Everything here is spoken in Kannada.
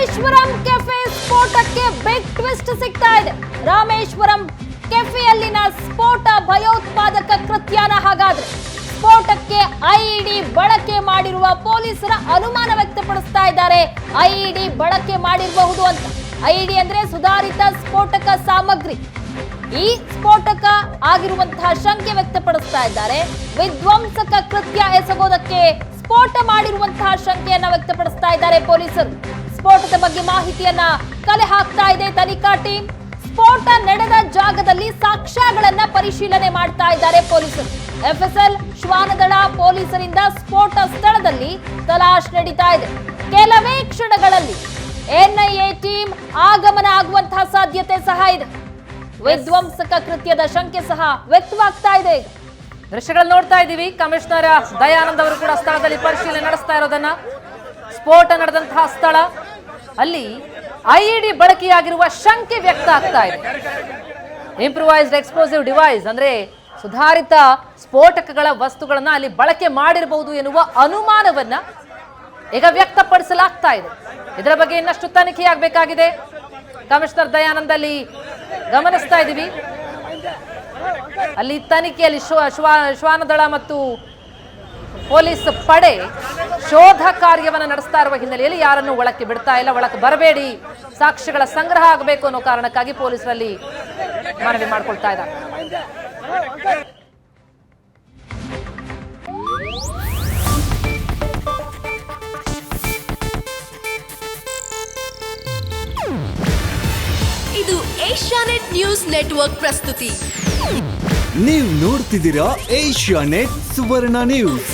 ರಾಮೇಶ್ವರಂ ಕೆಫೆ ಸ್ಫೋಟಕ್ಕೆ ಬಿಗ್ ಟ್ವಿಸ್ಟ್ ಸಿಗ್ತಾ ಇದೆ. ರಾಮೇಶ್ವರಂ ಕೆಫೆಯಲ್ಲಿನ ಸ್ಫೋಟ ಭಯೋತ್ಪಾದಕ ಕೃತ್ಯನ. ಹಾಗಾದ್ರೆ ಸ್ಫೋಟಕ್ಕೆ ಐಇಡಿ ಬಳಕೆ ಮಾಡಿರುವ ಪೊಲೀಸರ ಅನುಮಾನ ವ್ಯಕ್ತಪಡಿಸ್ತಾ ಇದ್ದಾರೆ. ಐಇಡಿ ಬಳಕೆ ಮಾಡಿರಬಹುದು ಅಂತ. ಐಇಡಿ ಅಂದ್ರೆ ಸುಧಾರಿತ ಸ್ಫೋಟಕ ಸಾಮಗ್ರಿ. ಈ ಸ್ಫೋಟಕ ಆಗಿರುವಂತಹ ಶಂಕೆ ವ್ಯಕ್ತಪಡಿಸ್ತಾ ಇದ್ದಾರೆ. ವಿಧ್ವಂಸಕ ಕೃತ್ಯ ಎಸಗೋದಕ್ಕೆ ಸ್ಫೋಟ ಮಾಡಿರುವಂತಹ ಶಂಕೆಯನ್ನ ವ್ಯಕ್ತಪಡಿಸ್ತಾ ಇದ್ದಾರೆ ಪೊಲೀಸರು. ಸ್ಫೋಟದ ಬಗ್ಗೆ ಮಾಹಿತಿಯನ್ನ ಕಲೆ ಹಾಕ್ತಾ ಇದೆ ತನಿಖಾ ಟೀಮ್. ಸ್ಫೋಟ ನಡೆದ ಜಾಗದಲ್ಲಿ ಸಾಕ್ಷ್ಯಗಳನ್ನ ಪರಿಶೀಲನೆ ಮಾಡ್ತಾ ಇದ್ದಾರೆ ಪೊಲೀಸರು. ಎಫ್ಎಸ್ಎಲ್ ಶ್ವಾನದಳ ಪೊಲೀಸರಿಂದ ಸ್ಫೋಟ ಸ್ಥಳದಲ್ಲಿ ತಲಾಶ್ ನಡೀತಾ ಇದೆ. ಕೆಲವೇ ಕ್ಷಣಗಳಲ್ಲಿ ಎನ್ಐಎ ಟೀಮ್ ಆಗಮನ ಆಗುವಂತಹ ಸಾಧ್ಯತೆ ಸಹ ಇದೆ. ವಿಧ್ವಂಸಕ ಕೃತ್ಯದ ಶಂಕೆ ಸಹ ವ್ಯಕ್ತವಾಗ್ತಾ ಇದೆ. ದೃಶ್ಯಗಳನ್ನು ನೋಡ್ತಾ ಇದ್ದೀವಿ. ಕಮಿಷನರ್ ದಯಾನಂದ್ ಅವರು ಕೂಡ ಸ್ಥಳದಲ್ಲಿ ಪರಿಶೀಲನೆ ನಡೆಸ್ತಾ ಇರೋದನ್ನ. ಸ್ಫೋಟ ನಡೆದಂತಹ ಸ್ಥಳ, ಅಲ್ಲಿ ಐಇಡಿ ಬಳಕೆಯಾಗಿರುವ ಶಂಕೆ ವ್ಯಕ್ತ ಆಗ್ತಾ ಇದೆ. ಇಂಪ್ರೂವೈಸ್ಡ್ ಎಕ್ಸ್ಪ್ಲೋಸಿವ್ ಡಿವೈಸ್ ಅಂದ್ರೆ ಸುಧಾರಿತ ಸ್ಫೋಟಕಗಳ ವಸ್ತುಗಳನ್ನ ಅಲ್ಲಿ ಬಳಕೆ ಮಾಡಿರಬಹುದು ಎನ್ನುವ ಅನುಮಾನವನ್ನ ಈಗ ವ್ಯಕ್ತಪಡಿಸಲಾಗ್ತಾ ಇದೆ. ಇದರ ಬಗ್ಗೆ ಇನ್ನಷ್ಟು ತನಿಖೆಯಾಗಬೇಕಾಗಿದೆ. ಕಮಿಷನರ್ ದಯಾನಂದ್ ಅಲ್ಲಿ ಗಮನಿಸ್ತಾ ಇದ್ದೀವಿ. ಅಲ್ಲಿ ತನಿಖೆಯಲ್ಲಿ ಶ್ವಾನದಳ ಮತ್ತು ಪೊಲೀಸ್ ಪಡೆ ಶೋಧ ಕಾರ್ಯವನ್ನು ನಡೆಸ್ತಾ ಇರುವ ಹಿನ್ನೆಲೆಯಲ್ಲಿ ಯಾರನ್ನು ಒಳಕ್ಕೆ ಬಿಡ್ತಾ ಇಲ್ಲ. ಒಳಕ್ಕೆ ಬರಬೇಡಿ, ಸಾಕ್ಷ್ಯಗಳ ಸಂಗ್ರಹ ಆಗಬೇಕು ಅನ್ನೋ ಕಾರಣಕ್ಕಾಗಿ ಪೊಲೀಸರಲ್ಲಿ ಮನವಿ ಮಾಡ್ಕೊಳ್ತಾ ಇದ್ದಾರೆ. ಇದು ಏಷ್ಯಾನೆಟ್ ನ್ಯೂಸ್ ನೆಟ್ವರ್ಕ್ ಪ್ರಸ್ತುತಿ. ನೀವು ನೋಡ್ತಿದ್ದೀರಾ ಏಷ್ಯಾನೆಟ್ ಸುವರ್ಣ ನ್ಯೂಸ್.